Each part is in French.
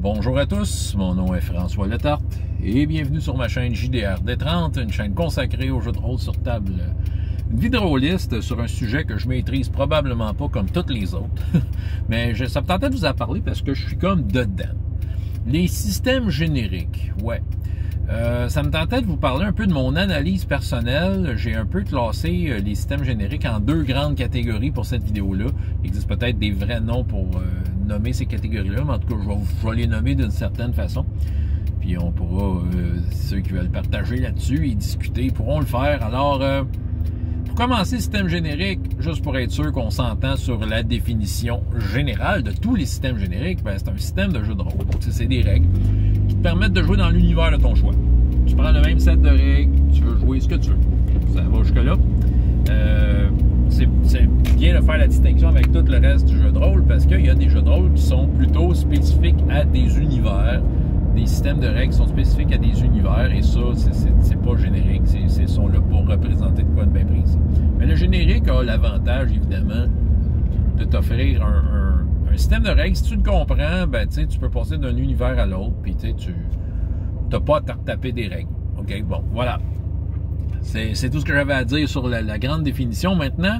Bonjour à tous, mon nom est François Letarte et bienvenue sur ma chaîne JDR D30, une chaîne consacrée aux jeux de rôle sur table. Une vidéoliste sur un sujet que je maîtrise probablement pas comme toutes les autres, mais ça me tentait de vous en parler parce que je suis comme dedans. Les systèmes génériques, ouais. Ça me tentait de vous parler un peu de mon analyse personnelle. J'ai un peu classé les systèmes génériques en deux grandes catégories pour cette vidéo-là. Il existe peut-être des vrais noms pour nommer ces catégories-là, mais en tout cas, je vais les nommer d'une certaine façon. Puis on pourra, ceux qui veulent partager là-dessus et discuter, pourront le faire. Alors, pour commencer, système générique, juste pour être sûr qu'on s'entend sur la définition générale de tous les systèmes génériques, ben, c'est un système de jeu de rôle. C'est des règles qui te permettent de jouer dans l'univers de ton choix. Tu prends le même set de règles, tu veux jouer ce que tu veux. Ça va jusque-là. C'est bien de faire la distinction avec tout le reste du jeu de rôle parce qu'il y a des jeux de rôle qui sont plutôt spécifiques à des univers, des systèmes de règles qui sont spécifiques à des univers et ça, c'est pas générique, ils sont là pour représenter de quoi de bien précis. Mais le générique a l'avantage, évidemment, de t'offrir un système de règles. Si tu le comprends, ben, tu peux passer d'un univers à l'autre, puis tu n'as pas à te retaper des règles. OK, bon, voilà. C'est tout ce que j'avais à dire sur la grande définition. Maintenant,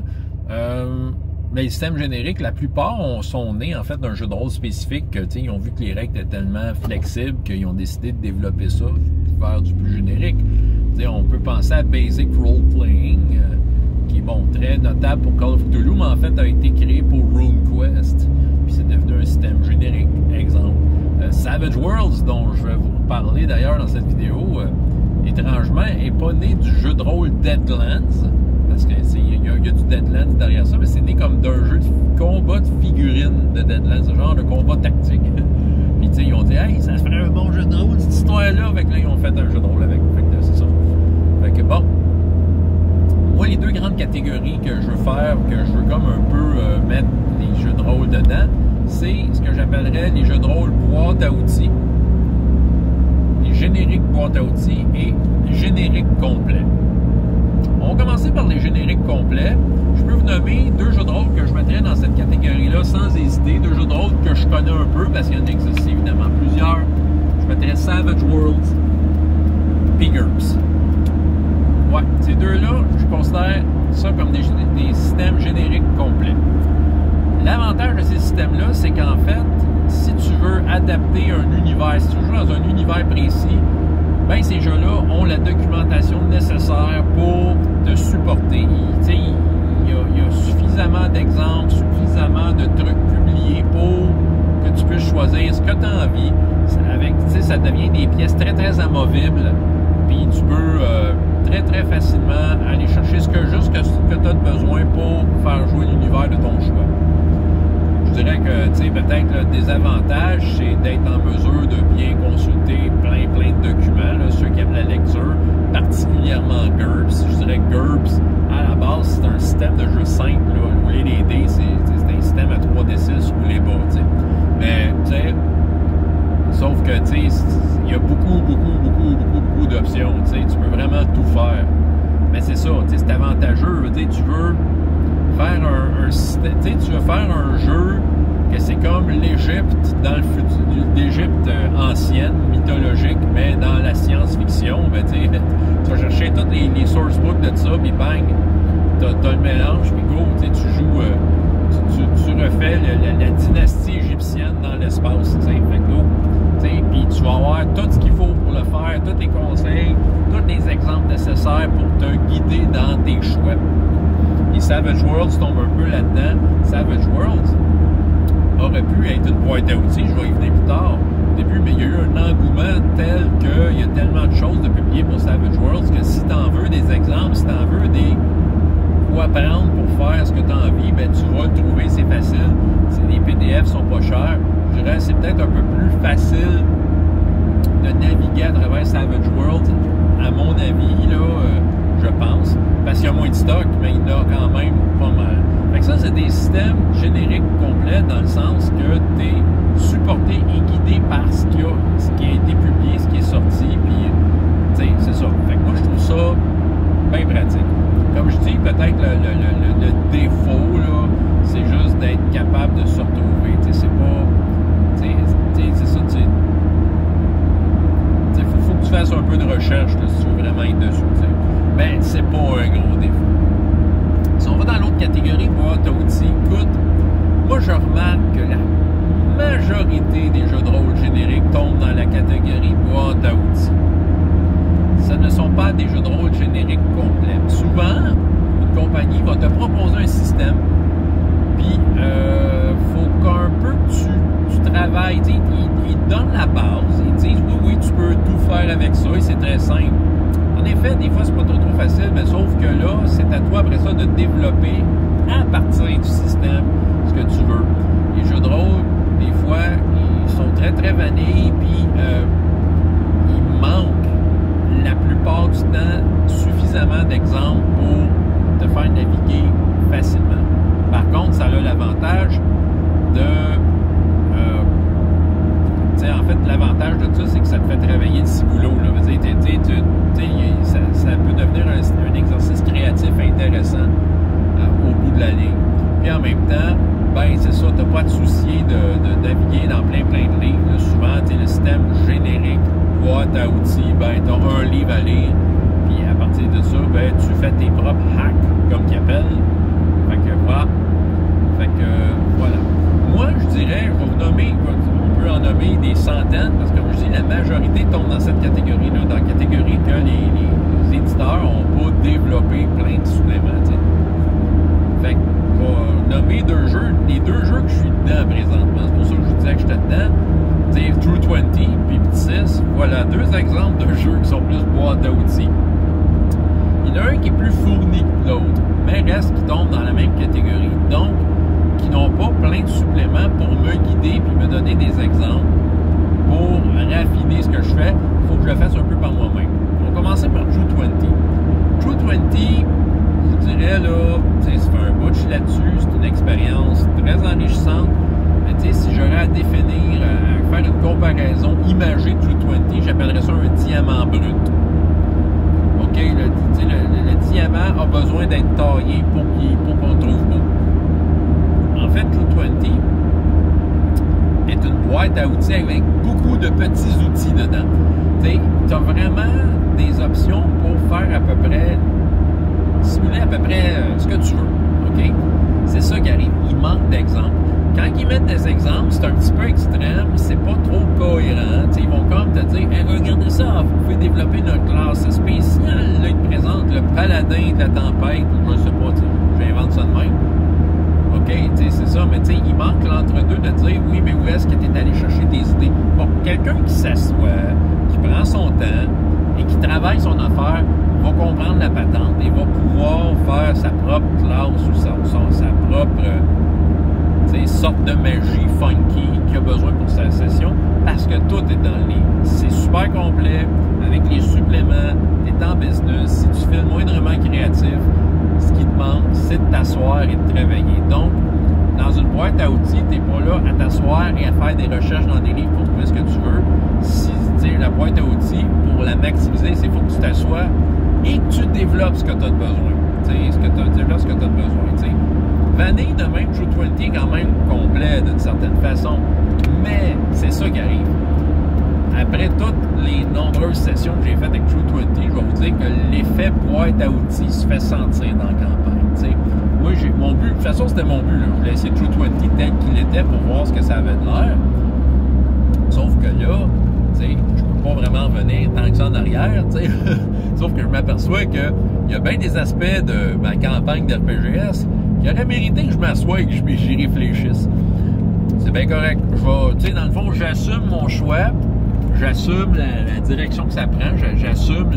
les systèmes génériques, la plupart sont nés en fait d'un jeu de rôle spécifique. Ils ont vu que les règles étaient tellement flexibles qu'ils ont décidé de développer ça vers du plus générique. On peut penser à Basic Role Playing, qui est bon, très notable pour Call of Cthulhu, mais en fait a été créé pour RuneQuest. Puis c'est devenu un système générique. Exemple, Savage Worlds, dont je vais vous parler d'ailleurs dans cette vidéo, étrangement, n'est pas né du jeu de rôle Deadlands, parce qu'il y a du Deadlands derrière ça, mais c'est né comme d'un jeu de combat de figurines de Deadlands, ce genre de combat tactique. Puis tu sais, ils ont dit, hey, ça ferait un bon jeu de rôle, cette histoire-là. Fait que là, ils ont fait un jeu de rôle avec. Fait que c'est ça. Fait que bon. Moi, les deux grandes catégories que je veux faire, que je veux comme un peu mettre les jeux de rôle dedans, c'est ce que j'appellerais les jeux de rôle boîte à outils, les génériques boîte à outils et les génériques complets. On va commencer par les génériques complets. Je peux vous nommer deux jeux de rôle que je mettrais dans cette catégorie-là sans hésiter. Deux jeux de rôle que je connais un peu parce qu'il y en existe évidemment plusieurs. Je mettrais Savage Worlds et GURPS. Ouais, ces deux-là, je considère ça comme des systèmes génériques complets. L'avantage de ces systèmes-là, c'est qu'en fait, si tu veux adapter un univers, si tu veux jouer dans un univers précis, ben ces jeux-là ont la documentation nécessaire pour te supporter. Il y a suffisamment d'exemples, suffisamment de trucs publiés pour que tu puisses choisir ce que tu as envie. Ça devient des pièces très, très amovibles. Puis tu peux très facilement aller chercher ce que tu as besoin pour faire jouer l'univers de ton choix. Je dirais que, peut-être le désavantage, c'est d'être en mesure de bien consulter plein de documents, là, ceux qui aiment la lecture, particulièrement GURPS. Je dirais que GURPS, à la base, c'est un système de jeu simple, là. Rouler les dés, c'est un système à 3d6, rouler bas, t'sais. Mais, tu sais, sauf que, tu sais, il y a beaucoup d'options, tu sais. Tu peux vraiment tout faire. Mais c'est ça, tu sais, c'est avantageux. Tu veux faire tu veux faire un jeu que c'est comme l'Égypte dans le futur, l'Égypte ancienne, mythologique, mais dans la science-fiction, ben, tu vas chercher tous les sourcebooks de ça, puis bang, t'as le mélange, puis go, tu joues, tu refais la dynastie égyptienne dans l'espace, fait que go, puis tu vas avoir tout ce qu'il faut pour le faire, tous les conseils, tous les exemples nécessaires pour te guider dans tes choix. Et Savage Worlds tombe un peu là-dedans. Savage Worlds aurait pu être une boîte à outils, je vais y venir plus tard au début, mais il y a eu un engouement tel qu'il y a tellement de choses de publier pour Savage Worlds que si tu en veux des exemples, si tu en veux des quoi prendre pour faire ce que tu as envie, ben tu vas le trouver, c'est facile. Les PDF sont pas chers. Je dirais c'est peut-être un peu plus facile de naviguer à travers Savage Worlds, à mon avis, là, je pense, parce qu'il y a moins de stock, mais il y en a quand même pas mal. Fait que ça, c'est des systèmes génériques complets dans le sens que tu es supporté et guidé par ce qui a été publié, ce qui est sorti, puis, tu sais, c'est ça. Fait que moi, je trouve ça bien pratique. Comme je dis, peut-être le défaut, là, c'est juste d'être capable de se retrouver. Tu sais, c'est pas... Tu sais, c'est ça, tu sais, recherche là, si tu veux vraiment être dessus. Ben, c'est pas un gros défaut. Si on va dans l'autre catégorie, boîte à outils, écoute, moi je remarque que la majorité des jeux de rôle génériques tombent dans la catégorie boîte à outils. Ce ne sont pas des jeux de rôle génériques complets. Souvent, une compagnie va te proposer un système, puis faut qu'un peu que tu travailles. Ils te donnent la base, ils disent oui, tu peux tout faire avec ça, et c'est très simple. En effet, des fois, c'est pas trop facile, mais sauf que là, c'est à toi après ça de développer à partir du système ce que tu veux. Les jeux de rôle, des fois, ils sont très, très vanillés, puis il manque la plupart du temps suffisamment d'exemples pour te faire naviguer facilement. Par contre, ça a l'avantage de... en fait, l'avantage de ça, c'est que ça te fait travailler le ciboulot. Ça peut devenir un exercice créatif intéressant au bout de la ligne. Puis en même temps, ben c'est ça, tu n'as pas à te soucier de naviguer dans plein de livres. Là, souvent, le système générique, boîte à outils, ben tu as un livre à lire. Puis à partir de ça, ben tu fais tes propres hacks, comme qu'ils appellent. Fait que voilà. Voilà. Moi, je dirais, je vais vous nommer, on peut en nommer des centaines, parce que comme je dis, la majorité tombe dans cette catégorie-là, dans la catégorie que les éditeurs n'ont pas développé plein de suppléments. T'sais. Fait que je vais nommer les deux jeux que je suis dedans présentement. C'est pour ça que je vous disais que j'étais dedans. T'sais, True 20 puis Petit 6. Voilà deux exemples de jeux qui sont plus boîte à outils. Il y en a un qui est plus fourni que l'autre, mais reste qui tombe dans la même catégorie. Donc, qui n'ont pas plein de suppléments pour me guider puis me donner des exemples pour raffiner ce que je fais. Il faut que je le fasse un peu par moi-même. On va commencer par True 20. True 20, je vous dirais, là, ça fait un bout, je suis là-dessus, c'est une expérience très enrichissante. Mais si j'aurais à définir, à faire une comparaison imagée de True 20, j'appellerais ça un diamant brut. OK, le diamant a besoin d'être taillé pour qu'on le trouve beau. En fait, True 20 est une boîte à outils avec beaucoup de petits outils dedans. Tu as vraiment des options pour faire à peu près, simuler à peu près ce que tu veux. OK? C'est ça qui arrive. Il manque d'exemples. Quand ils mettent des exemples, c'est un petit peu extrême, c'est pas trop cohérent. Ils vont comme te dire hey, regardez ça, vous pouvez développer notre classe spéciale. Là, ils te présentent le paladin de la tempête, je sais pas, j'invente ça de même. OK, c'est ça, mais il manque l'entre-deux de dire oui, mais où est-ce que tu es allé chercher tes idées? Bon, quelqu'un qui s'assoit, qui prend son temps et qui travaille son affaire va comprendre la patente et va pouvoir faire sa propre classe ou sa propre sorte de magie funky qu'il a besoin pour sa session parce que tout est dans le livre. C'est super complet avec les suppléments, tu es en business, si tu fais le moindrement créatif, ce qui te manque, c'est de t'asseoir et de travailler. Donc, dans une boîte à outils, tu n'es pas là à t'asseoir et à faire des recherches dans des livres pour trouver ce que tu veux. Si la boîte à outils, pour la maximiser, c'est qu'il faut que tu t'assoies et que tu développes ce que tu as besoin. Développes ce que tu as besoin. Vanille de même, True 20 est quand même complet d'une certaine façon. Mais c'est ça qui arrive. Après toutes les nombreuses sessions que j'ai faites avec True 20, je vais vous dire que l'effet boîte à outils se fait sentir dans la campagne. T'sais. Moi, mon but, de toute façon, c'était mon but. Là. Je voulais essayer True 20 tel qu'il était pour voir ce que ça avait de l'air. Sauf que là, je ne peux pas vraiment revenir tant que ça en arrière. Sauf que je m'aperçois qu'il y a bien des aspects de ma campagne d'RPGS qui auraient mérité que je m'assoie et que j'y réfléchisse. C'est bien correct. Dans le fond, j'assume mon choix. J'assume la direction que ça prend. J'assume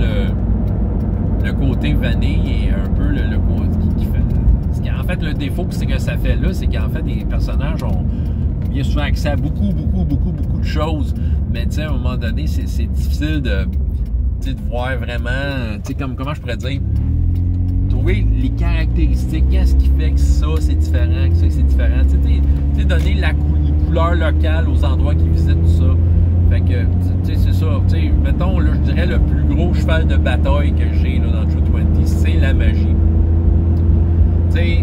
le côté vanille et un peu le côté qui fait. En fait, le défaut que ça fait là, c'est qu'en fait, les personnages ont bien souvent accès à beaucoup de choses. Mais à un moment donné, c'est difficile de voir vraiment, comment je pourrais dire, trouver les caractéristiques, qu'est-ce qui fait que ça c'est différent, que ça c'est différent. Donner la couleur locale aux endroits qu'ils visitent, tout ça. Fait que, c'est ça. Mettons, là, je dirais le plus gros cheval de bataille que j'ai là, dans True 20, c'est la magie.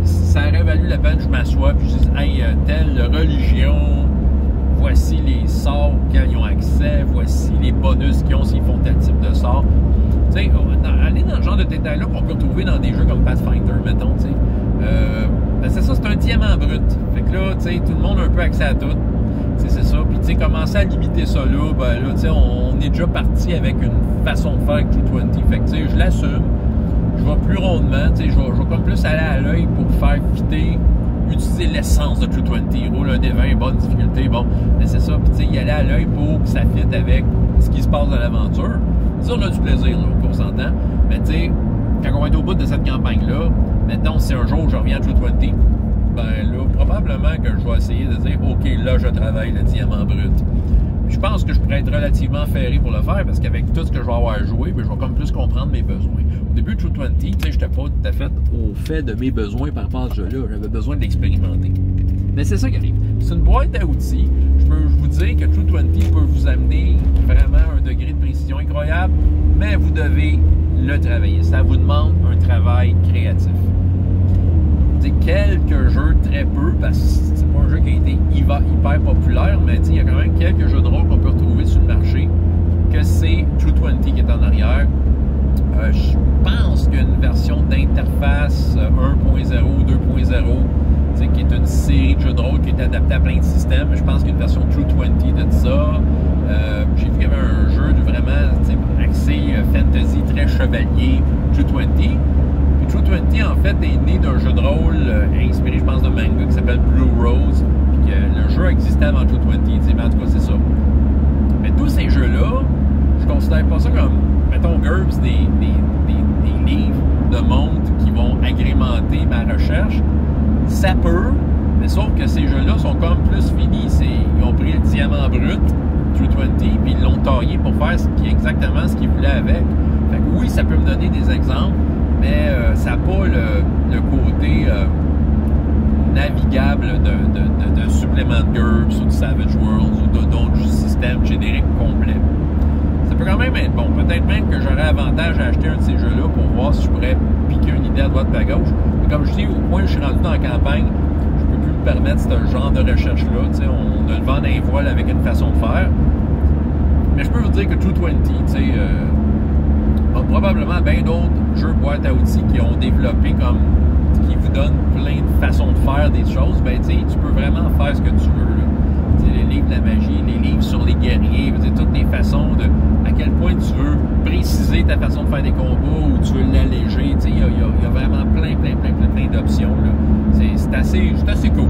Ça aurait valu la peine que je m'assoie et je dise, hey, telle religion voici les sorts quand ils ont accès, voici les bonus qu'ils ont s'ils font tel type de sort. Tu sais, aller dans le genre de détails-là qu'on peut retrouver dans des jeux comme Pathfinder, mettons, tu sais. Ben c'est ça, c'est un diamant brut. Fait que là, tu sais, tout le monde a un peu accès à tout. C'est ça. Puis, tu sais, commencer à limiter ça là, ben là, tu sais, on est déjà parti avec une façon de faire avec True 20. Fait que, tu sais, je l'assume. Je vais plus rondement, tu sais, je vais comme plus aller à l'œil pour faire fitter, utiliser l'essence de True 20. Roule un des 20, bonne difficulté, bon. Mais c'est ça. Puis, tu sais, y aller à l'œil pour que ça fitte avec ce qui se passe dans l'aventure. Ça, on a du plaisir, là, on s'entend. Mais, tu sais, quand on va être au bout de cette campagne-là, maintenant, si un jour je reviens à True 20, ben là, probablement que je vais essayer de dire, OK, là, je travaille le diamant brut. Puis je pense que je pourrais être relativement ferré pour le faire parce qu'avec tout ce que je vais avoir joué, ben, je vais comme plus comprendre mes besoins. Au début de True 20, tu sais, j'étais pas tout à fait au fait de mes besoins par rapport à ce jeu-là. J'avais besoin de l'expérimenter. Mais c'est ça qui arrive. C'est une boîte à outils. Je peux vous dire que True 20 peut vous amener vraiment un degré de précision incroyable, mais vous devez le travailler. Ça vous demande un travail créatif. Quelques jeux, très peu, parce que c'est pas un jeu qui a été hyper populaire, mais il y a quand même quelques jeux de rôle qu'on peut retrouver sur le marché, que c'est True 20 qui est en arrière. Je pense qu'il y a une version d'interface 1.0, 2.0, qui est une série de jeux de rôle qui est adaptée à plein de systèmes. Je pense qu'il y a une version True 20 de ça. J'ai vu qu'il y avait un jeu de vraiment axé fantasy, très chevalier, True 20. True 20, en fait, est né d'un jeu de rôle inspiré, je pense, d'un manga qui s'appelle Blue Rose. Puis que le jeu existait avant True 20, mais en tout cas, c'est ça. Mais tous ces jeux-là, je considère pas ça comme, mettons, GURPS, des livres de monde qui vont agrémenter ma recherche. Ça peut, mais sauf que ces jeux-là sont comme plus finis. Ils ont pris le diamant brut, True 20, puis ils l'ont taillé pour faire exactement ce qu'ils voulaient avec. Fait que oui, ça peut me donner des exemples, mais ça n'a pas le côté navigable de supplément de GURPS ou de Savage Worlds ou d'autres systèmes génériques complets. Ça peut quand même être bon. Peut-être même que j'aurais avantage à acheter un de ces jeux-là pour voir si je pourrais piquer une idée à droite et à gauche. Mais comme je dis, au point où je suis rendu dans la campagne, je peux plus me permettre ce genre de recherche-là. On a le vent d'un voile avec une façon de faire. Mais je peux vous dire que True 20, probablement bien d'autres jeux boîte à outils qui ont développé comme qui vous donnent plein de façons de faire des choses. Ben tu peux vraiment faire ce que tu veux là. Les livres de la magie, les livres sur les guerriers, toutes les façons de à quel point tu veux préciser ta façon de faire des combats ou tu veux l'alléger. Il y a vraiment plein d'options. C'est assez cool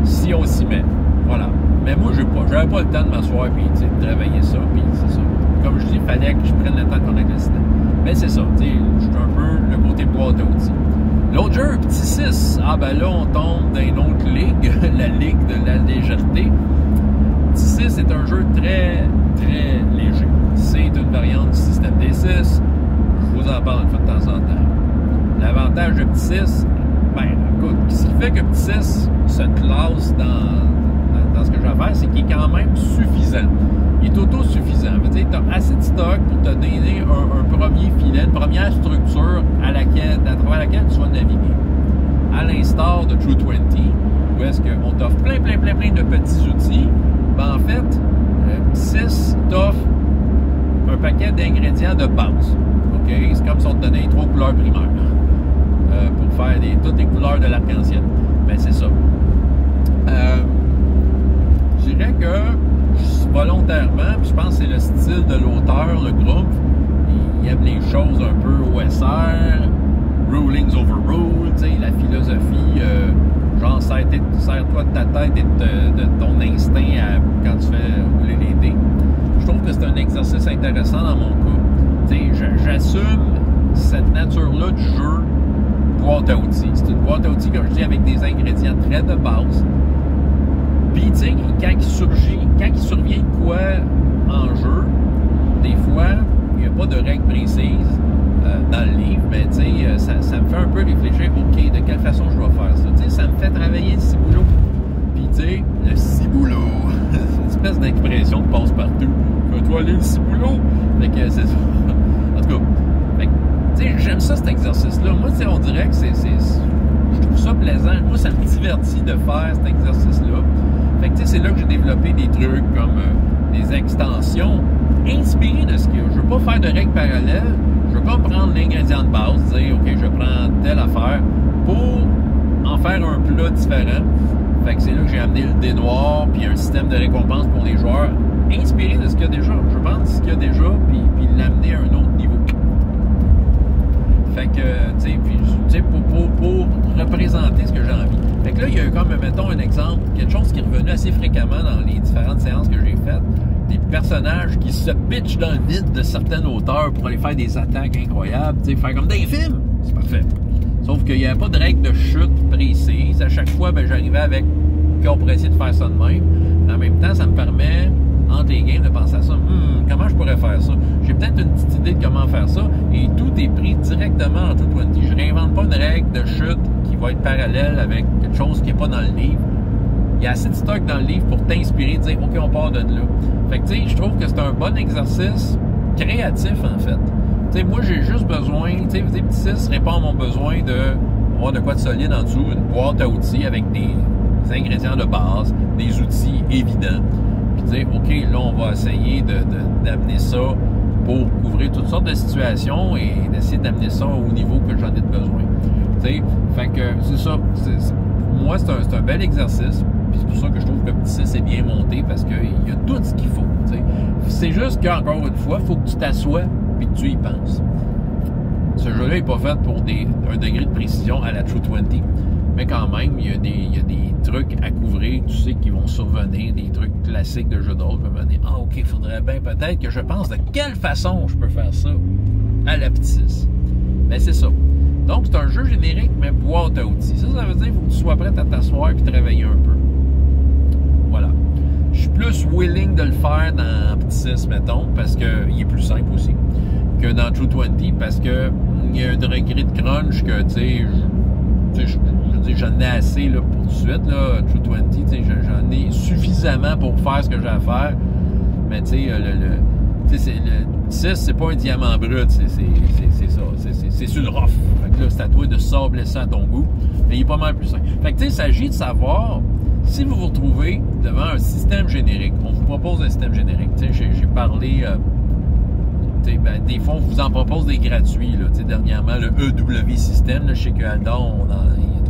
si on s'y met. Voilà. Mais moi, j'avais pas le temps de m'asseoir et de travailler ça, puis c'est ça. Comme je dis, il fallait que je prenne le temps de connaître le système. Mais c'est ça, je suis un peu le côté boîte à outils. L'autre jeu, Petit 6, ben là, on tombe dans une autre ligue, la ligue de la légèreté. Petit 6 est un jeu très, très léger. C'est une variante du système des 6. Je vous en parle une fois de temps en temps. L'avantage de Petit 6, écoute, ce qui fait que Petit 6 se classe dans ce que je vais faire, c'est qu'il est quand même suffisant. Il est autosuffisant. Tu as assez de stock pour te donner un premier filet, une première structure à travers laquelle tu vas naviguer. À l'instar de True 20, où est-ce qu'on t'offre plein de petits outils, en fait, 6 t'offre un paquet d'ingrédients de base. OK? C'est comme si on te donnait 3 couleurs primaires pour faire toutes les couleurs de l'arc-en-ciel. C'est ça. Je dirais que volontairement, puis je pense que c'est le style de l'auteur, le groupe, il aime les choses un peu OSR, rulings overruled, la philosophie, genre serre-toi de ta tête et de ton instinct quand tu fais rouler les dés. Je trouve que c'est un exercice intéressant dans mon cas. J'assume cette nature-là du jeu boîte à outils. C'est une boîte à outils, comme je dis, avec des ingrédients très de base. Puis, quand il survient quoi en jeu, des fois, il n'y a pas de règles précises dans le livre, mais ça me fait un peu réfléchir, OK, de quelle façon je vais faire ça. Ça me fait travailler le ciboulot. Puis, le ciboulot, c'est une espèce d'expression qui passe partout. Fais-toi aller le ciboulot. Fait que c'est ça. En tout cas, j'aime ça, cet exercice-là. Moi, on dirait que je trouve ça plaisant. Moi, ça me divertit de faire cet exercice-là. Fait que tu sais, c'est là que j'ai développé des trucs comme des extensions inspirées de ce qu'il y a. Je veux pas faire de règles parallèles. Je veux pas prendre l'ingrédient de base, dire OK, je prends telle affaire pour en faire un plat différent. Fait que c'est là que j'ai amené le dé noir puis un système de récompense pour les joueurs inspiré de ce qu'il y a déjà. Je pense ce qu'il y a déjà puis l'amener à un autre niveau. Fait que, tu sais, pour représenter ce que j'ai envie. Fait que là, il y a eu comme, mettons, un exemple, quelque chose qui est revenu assez fréquemment dans les différentes séances que j'ai faites. Des personnages qui se pitchent dans le vide de certaines hauteurs pour aller faire des attaques incroyables, tu sais, faire comme des films. C'est parfait. Sauf qu'il n'y avait pas de règle de chute précise. À chaque fois, ben, j'arrivais avec qu'on pourrait essayer de faire ça de même. En même temps, ça me permet, entre les games, de penser à ça. Comment je pourrais faire ça? J'ai peut-être une petite idée de comment faire ça. Et tout est pris directement en True 20. Je réinvente pas une règle de chute qui va être parallèle avec quelque chose qui n'est pas dans le livre. Il y a assez de stock dans le livre pour t'inspirer, de dire OK, on part de là. Fait que tu sais, je trouve que c'est un bon exercice créatif en fait. Tu sais, moi j'ai juste besoin, tu sais, Petit 6 répond à mon besoin de avoir de quoi de solide en dessous, une boîte à outils avec des ingrédients de base, des outils évidents. Puis dire OK, là on va essayer d'amener ça pour couvrir toutes sortes de situations et d'essayer d'amener ça au niveau que j'en ai besoin. Tu sais, fait que c'est ça. Pour moi, c'est un bel exercice. Puis c'est pour ça que je trouve que Petit 6 est bien monté parce qu'il y a tout ce qu'il faut. T'sais. C'est juste qu'encore une fois, il faut que tu t'assoies et que tu y penses. Ce jeu-là n'est pas fait pour un degré de précision à la True 20. Mais quand même, il y a des trucs à couvrir, tu sais, qui vont survenir, des trucs classiques de jeu de rôle. Tu peux me dire, OK, il faudrait bien peut-être que je pense de quelle façon je peux faire ça à la Petit 6. Mais c'est ça. Donc, c'est un jeu générique, mais boîte à outils. Ça veut dire qu'il faut que tu sois prêt à t'asseoir et travailler un peu. Voilà. Je suis plus willing de le faire dans Petit 6, mettons, parce qu'il est plus simple aussi, que dans True 20, parce qu'il y a un degré de crunch que, tu sais, j'en ai assez là, pour tout de suite, là, True 20, tu sais, j'en ai suffisamment pour faire ce que j'ai à faire, mais tu sais, le 6, c'est pas un diamant brut, c'est ça, c'est sur le rough. Fait que là, c'est à toi de sabler ça à ton goût, mais il est pas mal plus simple. Fait que tu sais, il s'agit de savoir si vous vous retrouvez devant un système générique. On vous propose un système générique. Tu sais, j'ai parlé, des fois, on vous en propose des gratuits, là. Tu sais, dernièrement, le EW système, là, je sais que Aldon,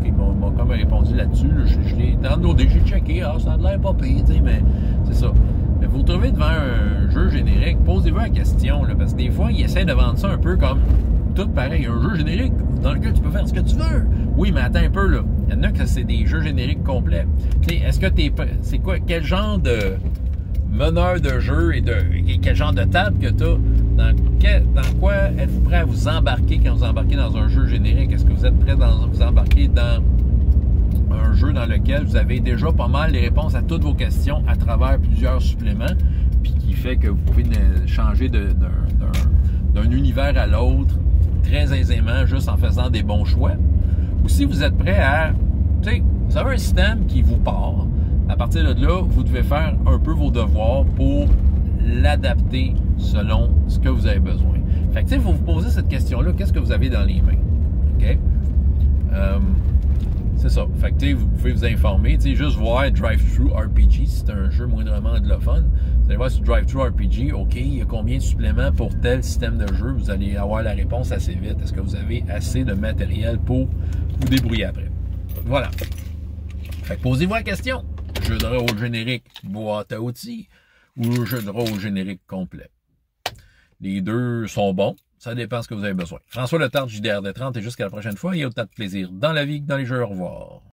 il m'a comme répondu là-dessus, là. Je l'ai downloadé, j'ai checké, ça a l'air pas pire, tu sais, mais c'est ça. Mais vous vous trouvez devant un jeu générique, posez-vous la question, là, parce que des fois, ils essaient de vendre ça un peu comme tout pareil, un jeu générique dans lequel tu peux faire ce que tu veux. Oui, mais attends un peu, là. Il y en a que c'est des jeux génériques complets. Tu sais, est-ce que c'est quoi, quel genre de meneur de jeu et quel genre de table que tu as? Dans quoi êtes-vous prêt à vous embarquer quand vous embarquez dans un jeu générique? Est-ce que vous êtes prêt à vous embarquer dans un jeu dans lequel vous avez déjà pas mal les réponses à toutes vos questions à travers plusieurs suppléments, puis qui fait que vous pouvez changer d'un univers à l'autre très aisément juste en faisant des bons choix? Ou si vous êtes prêt à, tu sais, vous avez un système qui vous part, à partir de là, vous devez faire un peu vos devoirs pour l'adapter selon ce que vous avez besoin. Fait que, tu sais, il faut vous poser cette question-là, qu'est-ce que vous avez dans les mains? OK? C'est ça. Fait que, tu sais, vous pouvez vous informer, tu sais, juste voir Drive-Thru RPG, si c'est un jeu moindrement anglophone. Vous allez voir sur Drive-Thru RPG, OK, il y a combien de suppléments pour tel système de jeu? Vous allez avoir la réponse assez vite. Est-ce que vous avez assez de matériel pour vous débrouiller après? Voilà. Fait que posez-vous la question. Jeu de rôle générique, boîte à outils, ou jeu de rôle générique complet? Les deux sont bons. Ça dépend de ce que vous avez besoin. François Letarte, JDR de 30, et jusqu'à la prochaine fois, et autant de plaisir dans la vie que dans les jeux. Au revoir.